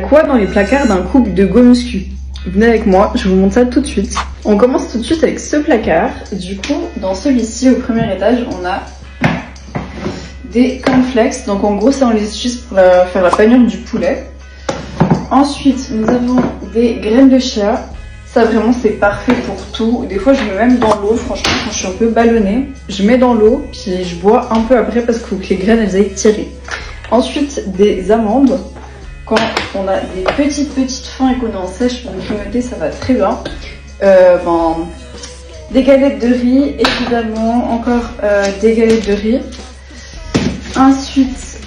quoi dans les placards d'un couple de go muscu? Venez avec moi, je vous montre ça tout de suite. On commence tout de suite avec ce placard. Du coup, dans celui-ci, au premier étage, on a des cornflakes. Donc en gros, ça on les utilise pour faire la panure du poulet. Ensuite, nous avons des graines de chia. Ça vraiment, c'est parfait pour tout. Des fois, je mets même dans l'eau. Franchement, quand je suis un peu ballonnée, je mets dans l'eau, puis je bois un peu après parce qu'il faut que les graines elles aillent tirer. Ensuite, des amandes. Quand on a des petites faim et qu'on est en sèche pour grignoter, ça va très bien. Des galettes de riz, évidemment, encore des galettes de riz. Ensuite,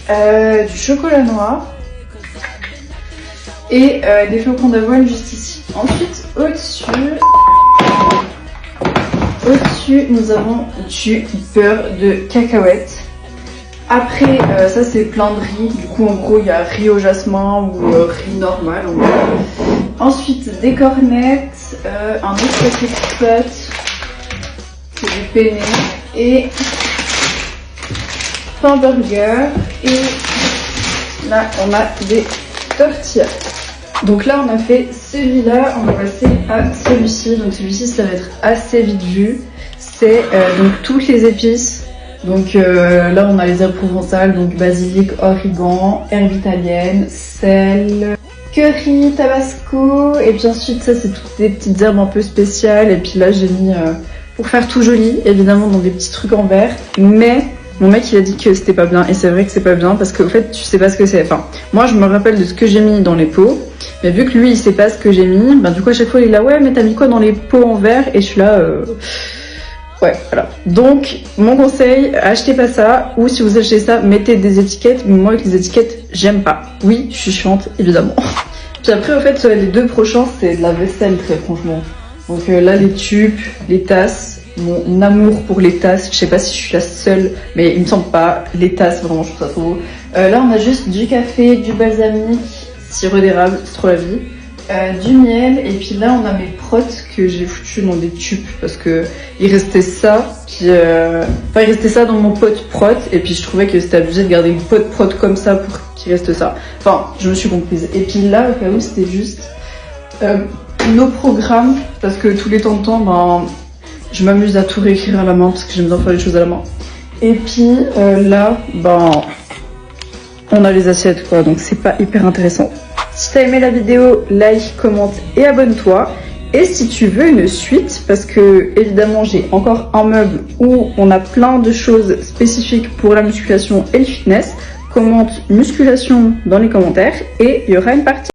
du chocolat noir et des flocons d'avoine juste ici. Ensuite, au-dessus, nous avons du beurre de cacahuète. Après, ça c'est plein de riz. Du coup, en gros, il y a riz au jasmin ou riz normal. En gros. Ensuite, des cornettes, un autre paquet de pâtes, c'est du penne et pain burger. Et là, on a des tortillas. Donc là, on a fait celui-là, on va passer à celui-ci. Donc celui-ci, ça va être assez vite vu. C'est donc toutes les épices. Donc là, on a les herbes provençales, donc basilic, origan, herbes italiennes, sel, curry, tabasco. Et puis ensuite, ça, c'est toutes des petites herbes un peu spéciales. Et puis là, j'ai mis, pour faire tout joli, évidemment, dans des petits trucs en verre. Mais mon mec, il a dit que c'était pas bien. Et c'est vrai que c'est pas bien parce qu'au fait, tu sais pas ce que c'est. Enfin, moi, je me rappelle de ce que j'ai mis dans les pots. Mais vu que lui, il sait pas ce que j'ai mis, ben du coup, à chaque fois, il est là, ouais, mais t'as mis quoi dans les pots en verre? Et je suis là, ouais, voilà. Donc, mon conseil, achetez pas ça. Ou si vous achetez ça, mettez des étiquettes. Mais moi, avec les étiquettes, j'aime pas. Oui, je suis chiante, évidemment. Puis après, au fait, les deux prochains, c'est de la vaisselle, très franchement. Donc là, les tubes, les tasses. Mon amour pour les tasses, je sais pas si je suis la seule, mais il me semble pas. Les tasses, vraiment, je trouve ça trop beau. Là, on a juste du café, du balsamique, sirop d'érable, c'est trop la vie. Du miel, et puis là on a mes protes que j'ai foutu dans des tubes parce que il restait ça il restait ça dans mon pot prot, et puis je trouvais que c'était abusé de garder une pot prot comme ça pour qu'il reste ça. Enfin, je me suis comprise. Et puis là, au cas où, c'était juste nos programmes, parce que tous les temps de temps, je m'amuse à tout réécrire à la main parce que j'aime bien faire les choses à la main. Et puis là, on a les assiettes quoi, donc c'est pas hyper intéressant. Si t'as aimé la vidéo, like, commente et abonne-toi. Et si tu veux une suite, parce que évidemment j'ai encore un meuble où on a plein de choses spécifiques pour la musculation et le fitness, commente musculation dans les commentaires et il y aura une partie.